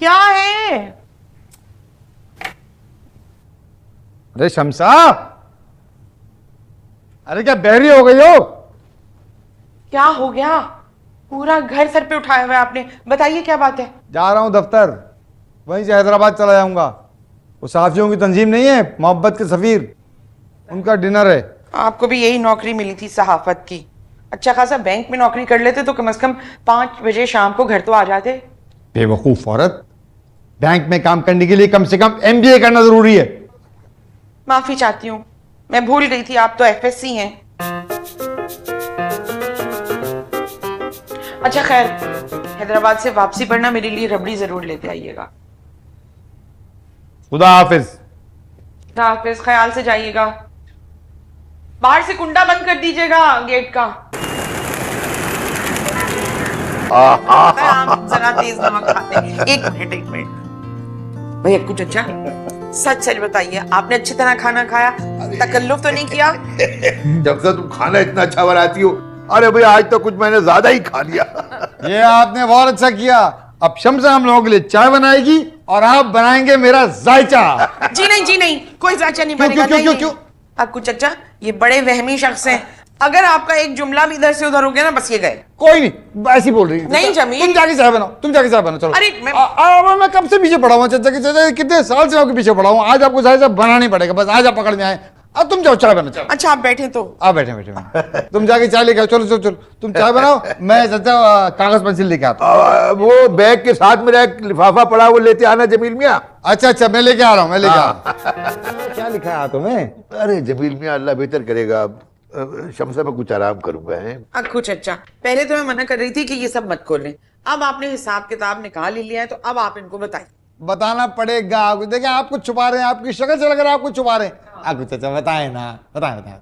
क्या है? अरे शमसा, अरे क्या बहरी हो गई हो? क्या हो गया? पूरा घर सर पे उठाया हुआ है आपने। बताइए क्या बात है? जा रहा हूं दफ्तर, वहीं से हैदराबाद चला जाऊंगा। वो साफियों की तंजीम नहीं है, मोहब्बत के सफीर, उनका डिनर है। आपको भी यही नौकरी मिली थी सहाफत की। अच्छा खासा बैंक में नौकरी कर लेते तो कम से कम 5 बजे शाम को घर तो आ जाते। बेवकूफ औरत, बैंक में काम करने के लिए कम से कम MBA करना जरूरी है। माफी चाहती हूँ, मैं भूल गई थी आप तो FSC हैं। अच्छा खैर, हैदराबाद से वापसी पर ना मेरे लिए रबड़ी जरूर लेते आइएगा। खुदा हाफिज। खुदा हाफिज, ख्याल से जाइएगा। बाहर से कुंडा बंद कर दीजिएगा गेट का। हम जरा तेज नमक खाते हैं। एक मिनट भैया, कुछ अच्छा सच सच बताइए, आपने अच्छी तरह खाना खाया? तकल्लुफ तो नहीं किया? जब से तुम खाना इतना अच्छा बनाती हो, अरे भाई आज तो कुछ मैंने ज्यादा ही खा लिया। ये आपने बहुत अच्छा किया। अब शमसा हम लोगों के लिए चाय बनाएगी और आप बनाएंगे मेरा जायचा। जी नहीं जी नहीं, कोई जायचा नहीं क्यों बनेगा। क्यों क्यों नहीं, क्यों? अब कुछ अच्छा, ये बड़े वहमी शख्स हैं। अगर आपका एक जुमला भी इधर से उधर हो गया ना, बस ये गए। कोई नहीं, ऐसी बोल रही है। नहीं जमील, तुम जाके चाय बनाओ, तुम जाके चाय बनाओ, चलो। अरे मैं कब से पीछे पड़ा हूँ चाचा के, चाचा कितने साल से आपके पीछे पड़ा हूँ। आज आपको चाय बनाना ही पड़ेगा, बस आज आप पकड़ में आए। अब तुम जाओ चाय बनाओ, चलो। अच्छा आप बैठे तो आप बैठे बैठे तुम जाके चाय लेके आओ, चलो चलो चलो, तुम चाय बनाओ, मैं चाचा कागज पेंसिल लेके आता हूँ। वो बैग के साथ मेरा एक लिफाफा पड़ा, वो लेते आना जमील मियाँ। अच्छा अच्छा, मैं लेके आ रहा हूँ, मैं लेके आ रहा हूँ। क्या लिखा है तुम्हें? अरे जमील मियाँ, अल्लाह बेहतर करेगा। शमसा में कुछ आराम करूंगा है। कुछ अच्छा, पहले तो मैं मना कर रही थी कि ये सब मत खोलें। अब आपने हिसाब किताब निकाल ही लिया है तो अब आप इनको बताइए। बताना पड़ेगा आपको। देखिए आप कुछ छुपा रहे हैं, आपकी शक्ल से लग रहा है आप कुछ छुपा रहे हैं। आप कुछ अच्छा बताए ना, बताए बताए।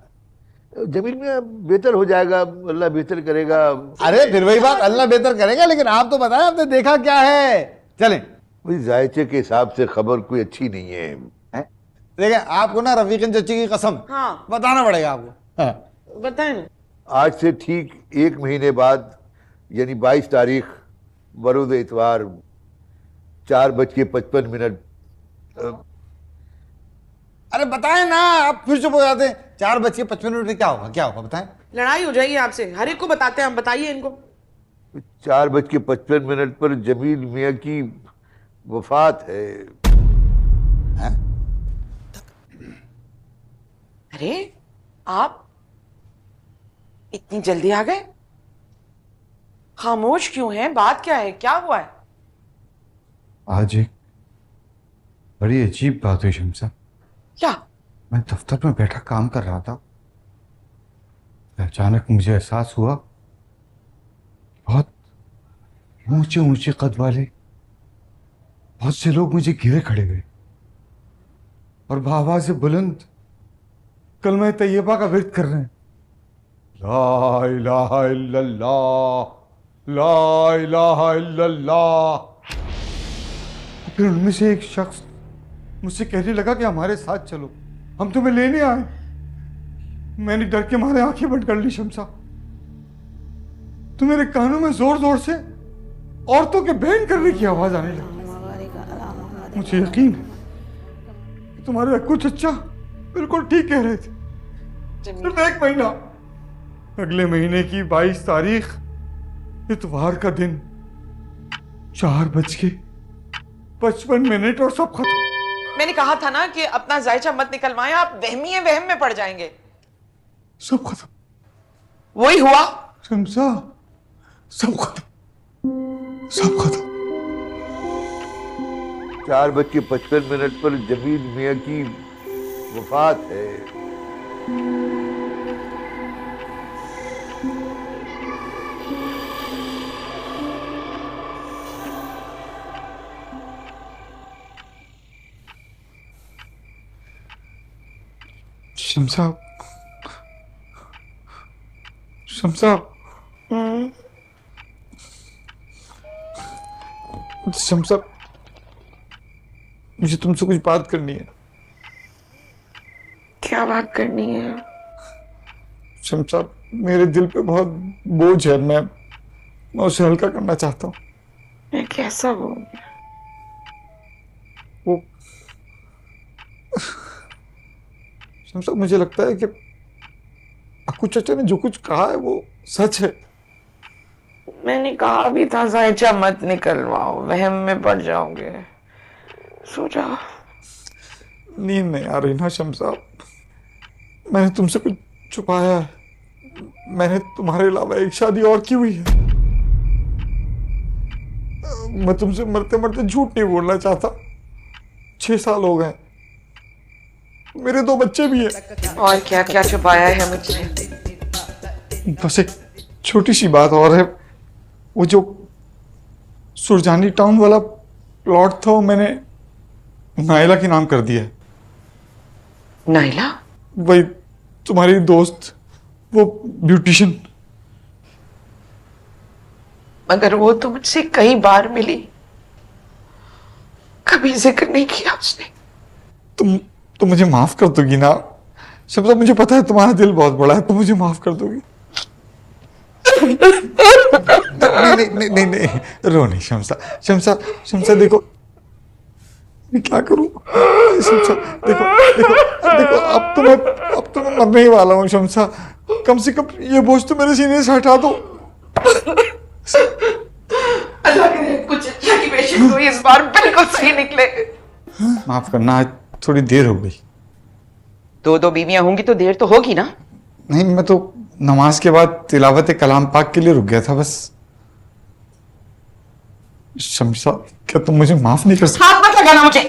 जमील मियाँ बेहतर हो जाएगा, अल्लाह बेहतर करेगा। अरे फिर वही बात, अल्लाह बेहतर करेगा, लेकिन आप तो बताएं आपने देखा क्या है। चलें। भाई जायचे के हिसाब से खबर कोई अच्छी नहीं है। देखिए आपको ना रफीकन चच्ची की कसम, हाँ बताना पड़ेगा आपको। हाँ। बताए ना। आज से ठीक 1 महीने बाद यानी 22 तारीख बरोज इतवार 4:55। अरे बताएं ना, आप फिर चुप हो जाते हैं। 4:55 में क्या होगा, क्या होगा बताएं। लड़ाई हो जाएगी आपसे, हर एक को बताते हैं हम। बताइए इनको। 4:55 पर जमील मियाँ की वफात है। अरे आप इतनी जल्दी आ गए? खामोश क्यों हैं? बात क्या है? क्या हुआ है? आज एक बड़ी अजीब बात हुई शमसा। क्या? मैं दफ्तर में बैठा काम कर रहा था, अचानक मुझे एहसास हुआ बहुत ऊंचे ऊंचे कद वाले बहुत से लोग मुझे घेरे खड़े हुए और बाबा से बुलंद कलमा तैयबा का विर्द कर रहे हैं। ला इलाहा इल्लल्लाह, ला इलाहा इल्लल्लाह। फिर उनमें से एक शख्स मुझसे कहने लगा कि हमारे साथ चलो, हम तुम्हें लेने आए। मैंने डर के मारे आंखें बंद कर ली शमसा। तो मेरे कानों में जोर जोर से औरतों के बहन करने की आवाज आने लगी। मुझे यकीन है कि तुम्हारे कुछ अच्छा बिल्कुल ठीक कह रहे थे। सिर्फ 1 महीना, अगले महीने की 22 तारीख इतवार का दिन, 4:55 और सब खत्म। मैंने कहा था ना कि अपना जायचा मत निकलवाएं, आप वहम में पड़ जाएंगे। सब खत्म। वही हुआ शमसा, सब खत्म, सब खत्म। 4:55 पर जमील मियाँ की वफात है। शमसा, शमसा, शमसा, मुझे तुमसे कुछ बात करनी है। क्या बात करनी है? शमसा, मेरे दिल पे बहुत बोझ है, मैं उसे हल्का करना चाहता हूँ। मैं कैसा हूँ? शमसा, मुझे लगता है कि अक्कू चाचा ने जो कुछ कहा है वो सच है। मैंने कहा भी था जायचा मत निकलवाओ, वहम में पड़ जाओगे। सो जाओ। नींद नहीं आ रही ना शमसा, मैंने तुमसे कुछ छुपाया है। मैंने तुम्हारे अलावा एक शादी और की हुई है। मैं तुमसे मरते मरते झूठ नहीं बोलना चाहता। 6 साल हो गए, मेरे 2 बच्चे भी हैं। और क्या क्या छुपाया है मुझसे? बस एक छोटी सी बात और है, वो जो सुरजानी टाउन वाला प्लॉट था वो मैंने नायला के नाम कर दिया है। नायला? वही तुम्हारी दोस्त, वो ब्यूटिशियन। मगर वो तो मुझसे कई बार मिली, कभी जिक्र नहीं किया उसने। तुम मुझे माफ कर दोगी ना शमसा? मुझे पता है तुम्हारा दिल बहुत बड़ा है, तुम मुझे माफ कर दोगी? नहीं नहीं नहीं नहीं, रो नहीं शमसा। शमसा शमसा देखो, मैं क्या करूं? शमसा देखो देखो देखो, अब तो मैं मरने ही वाला हूँ शमसा। कम से कम ये बोझ तो मेरे सीने से हटा दो। अल्लाह करे कुछ अच्छा की पेशेंट हुई इस बार बिल्कुल सही निकले। माफ करना, आज थोड़ी देर हो गई। 2 बीवियां होंगी तो देर तो होगी ना। नहीं, मैं तो नमाज के बाद तिलावत कलाम पाक के लिए रुक गया था बस। शमसा, क्या तुम मुझे माफ नहीं कर सकती? हाथ मत लगाना मुझे।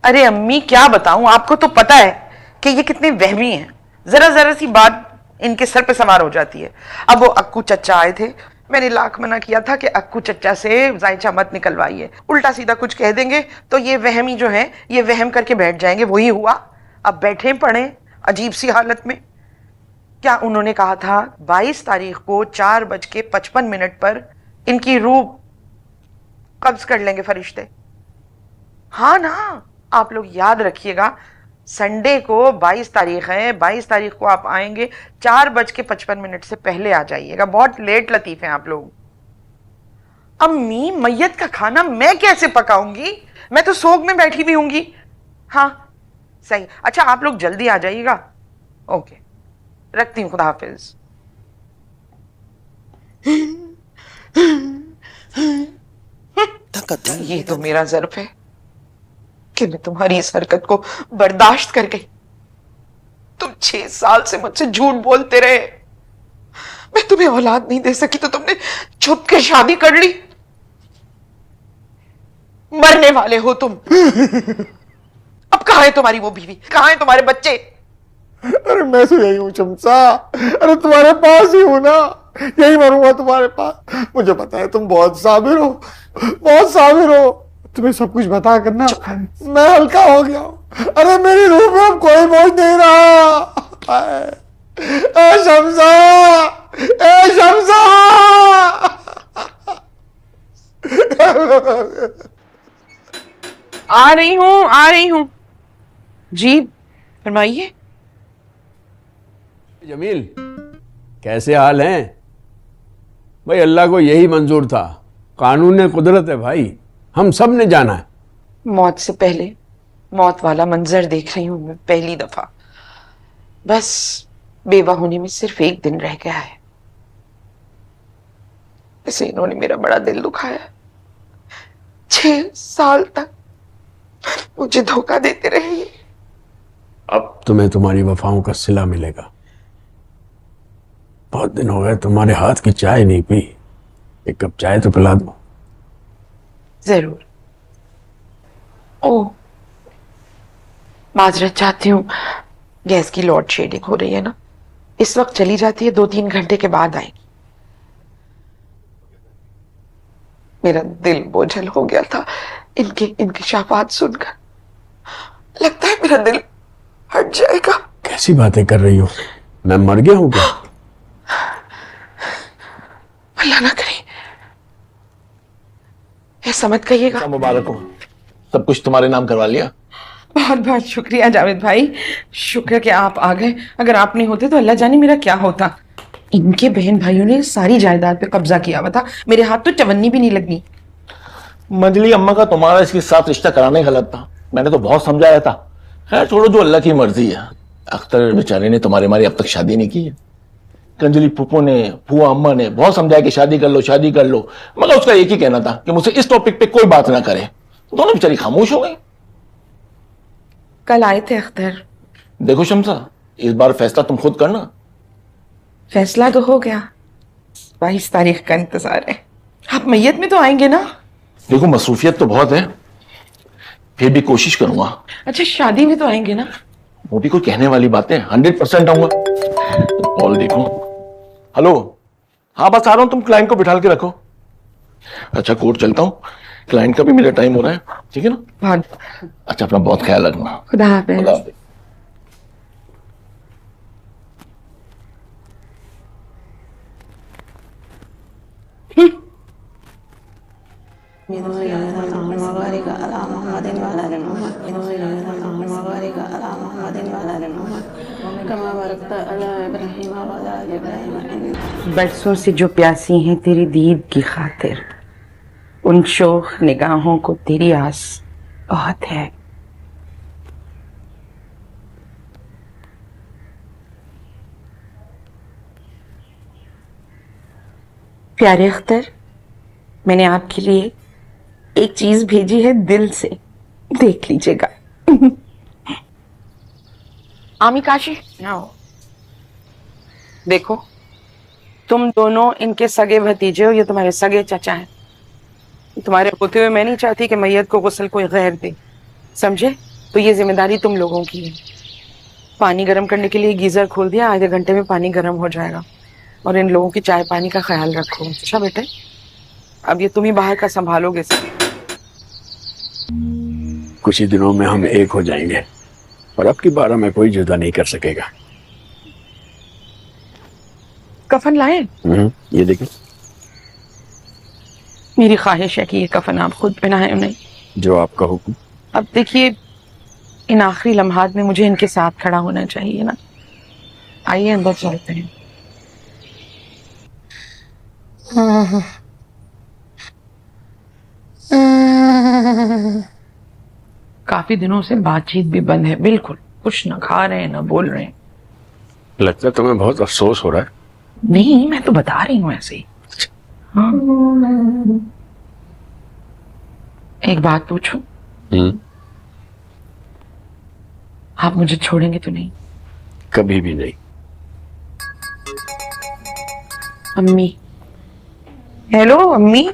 अरे अम्मी क्या बताऊं, आपको तो पता है कि ये कितने वहमी हैं। जरा जरा सी बात इनके सर पे सवार हो जाती है। अब वो अक्कू चच्चा आए थे, मैंने लाख मना किया था कि अक्कू चच्चा से जायचा मत निकलवाइए। उल्टा सीधा कुछ कह देंगे तो ये वहमी जो है ये वहम करके बैठ जाएंगे। वही हुआ, अब बैठे पड़े अजीब सी हालत में। क्या उन्होंने कहा था 22 तारीख को 4:55 पर इनकी रूह कब्ज कर लेंगे फरिश्ते। हाँ ना, आप लोग याद रखिएगा, संडे को 22 तारीख है, 22 तारीख को आप आएंगे, 4:55 से पहले आ जाइएगा। बहुत लेट लतीफ हैं आप लोग। अम्मी, मैयत का खाना मैं कैसे पकाऊंगी? मैं तो सोग में बैठी भी होंगी। हाँ सही, अच्छा आप लोग जल्दी आ जाइएगा। ओके, रखती हूँ, खुदा हाफिज। ये तो मेरा ज़र्फ है कि मैं तुम्हारी इस हरकत को बर्दाश्त कर गई। तुम 6 साल से मुझसे झूठ बोलते रहे। मैं तुम्हें औलाद नहीं दे सकी तो तुमने छुप के शादी कर ली। मरने वाले हो तुम। अब कहां है तुम्हारी वो बीवी, कहां है तुम्हारे बच्चे? अरे मैं तो यही हूँ शमसा, अरे तुम्हारे पास ही हूं ना, यही मरूंगा तुम्हारे पास। मुझे पता है तुम बहुत साबिर हो, बहुत साबिर हो। तुम्हें सब कुछ बता कर ना मैं हल्का हो गया हूं। अरे मेरी रूह में अब कोई बोझ नहीं रहा। ए शमसा, ए शमसा। आ रही हूं जी, फरमाइए। जमील, कैसे हाल हैं भाई? अल्लाह को यही मंजूर था, कानून ने कुदरत है भाई, हम सब ने जाना है। मौत से पहले मौत वाला मंजर देख रही हूं मैं पहली दफा। बस बेवा होने में सिर्फ 1 दिन रह गया है। इसे इन्होंने मेरा बड़ा दिल दुखाया। 6 साल तक मुझे धोखा देते रहे। अब तुम्हें तुम्हारी वफाओं का सिला मिलेगा। बहुत दिन हो गए तुम्हारे हाथ की चाय नहीं पी, एक कप चाय तो पिला दो। जरूर। ओ, माजरत चाहती हूँ, गैस की लोड शेडिंग हो रही है ना, इस वक्त चली जाती है, 2-3 घंटे के बाद आएगी। मेरा दिल बोझल हो गया था इनके इंकशाफात सुनकर। लगता है मेरा दिल हट जाएगा। कैसी बातें कर रही हो? मैं मर गया हूं क्या? अल्लाह ना करे, ऐसा मत कहिएगा। मुबारक हो, सब कुछ तुम्हारे नाम करवा लिया। बहुत बहुत शुक्रिया जावेद भाई, शुक्र कि आप आ गए। अगर आप नहीं होते तो अल्लाह जाने मेरा क्या होता। इनके बहन भाइयों ने सारी जायदाद पे कब्जा किया हुआ था, मेरे हाथ तो चवन्नी भी नहीं लगी। मंजली अम्मा का तुम्हारा इसके साथ रिश्ता कराना ही गलत था। मैंने तो बहुत समझाया था। खैर छोड़ो, जो अल्लाह की मर्जी है। अख्तर बेचारे ने तुम्हारे हमारी अब तक शादी नहीं की है। कंजली पुप्पो ने, फुआ अम्मा ने बहुत समझाया कि शादी कर लो, शादी कर लो, मगर उसका एक ही कहना था कि मुझसे इस टॉपिक पे कोई बात ना करे। दोनों बेचारी खामोश हो गई। कल आए थे अख्तर। देखो शम्सा, इस बार फैसला तुम खुद करना। फैसला तो हो गया, 22 तारीख का इंतजार है। आप मैयत में तो आएंगे ना? देखो मसरूफियत तो बहुत है, फिर भी कोशिश करूंगा। अच्छा, शादी में तो आएंगे ना? वो भी कोई कहने वाली बात है, 100% आऊंगा। कॉल देखो। हेलो, हाँ बस आ रहा हूं, तुम क्लाइंट को बिठा के रखो। अच्छा कोर्ट चलता हूँ, क्लाइंट का भी मेरा टाइम हो रहा है, ठीक है ना? बहुत। अच्छा, अपना बहुत ख्याल रखना। खुदा हाफिज। खुदा हाफिज। बरसों से जो प्यासी हैं तेरी दीद की खातिर, उन शोख निगाहों को तेरी आस बहुत है। प्यारे अख्तर, मैंने आपके लिए एक चीज भेजी है दिल से, देख लीजिएगा। आमी काशी, आओ। देखो, तुम दोनों इनके सगे भतीजे हो, ये तुम्हारे सगे चचा हैं। तुम्हारे होते हुए मैं नहीं चाहती कि मैयत को गुस्ल कोई गैर दे, समझे? तो ये जिम्मेदारी तुम लोगों की है। पानी गर्म करने के लिए गीजर खोल दिया, आधे घंटे में पानी गर्म हो जाएगा। और इन लोगों की चाय पानी का ख्याल रखो, अच्छा बेटे? अब ये तुम ही बाहर का संभालोगे सब। कुछ ही दिनों में हम एक हो जाएंगे और अब की बार में कोई जुदा नहीं कर सकेगा। कफन लाए? ये देखिए। मेरी ख्वाहिश है कि ये कफन आप खुद पहनाएं उन्हें। जो आपका हुक्म। अब देखिए, इन आखिरी लम्हात में मुझे इनके साथ खड़ा होना चाहिए ना। आइए अंदर चलते हैं। काफी दिनों से बातचीत भी बंद है, बिल्कुल कुछ ना खा रहे हैं ना बोल रहे हैं। लगता है तुम्हें बहुत अफसोस हो रहा है। नहीं, मैं तो बता रही हूँ ऐसे ही। हाँ। एक बात पूछूं? आप मुझे छोड़ेंगे तो नहीं? कभी भी नहीं। अम्मी। हेलो अम्मी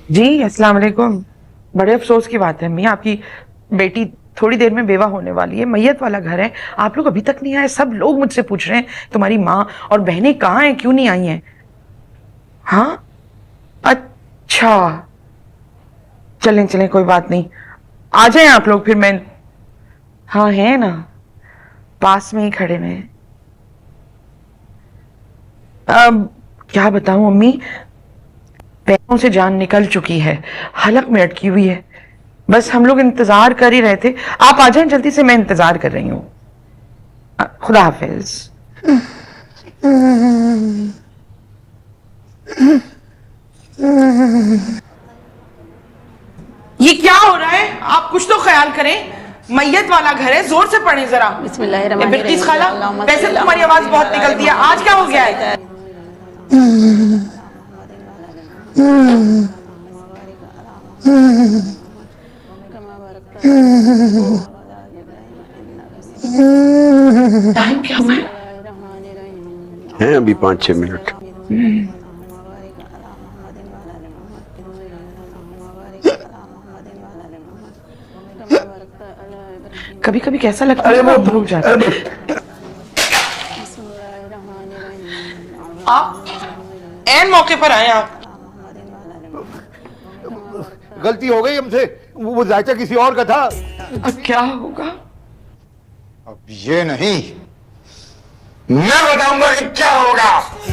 जी, अस्सलाम वालेकुम। बड़े अफसोस की बात है अम्मी, आपकी बेटी थोड़ी देर में बेवा होने वाली है। मैयत वाला घर है, आप लोग अभी तक नहीं आए। सब लोग मुझसे पूछ रहे हैं तुम्हारी माँ और बहनें कहाँ हैं, क्यों नहीं आई हैं? हाँ अच्छा, चलें चलें, कोई बात नहीं, आ जाएं आप लोग फिर। मैं हाँ है ना, पास में ही खड़े में। अब क्या बताऊं अम्मी, पैरों से जान निकल चुकी है, हलक में अटकी हुई है। बस हम लोग इंतजार कर ही रहे थे, आप आ जाएं जल्दी से, मैं इंतजार कर रही हूँ। खुदा हाफिज। ये क्या हो रहा है? आप कुछ तो ख्याल करें, मैयत वाला घर है, जोर से पढ़ें जरा। बिल्किस खाला, वैसे तुम्हारी आवाज बहुत निकलती है, आज क्या हो गया है? टाइम क्या हुआ है? अभी 5-6 मिनट। कभी कभी कैसा लगता है वो भूल जाता है। आप ऐन मौके पर आए। आप गलती हो गई हमसे, वो जायचा किसी और का था। अब क्या होगा? अब ये नहीं, मैं बताऊंगा कि क्या होगा।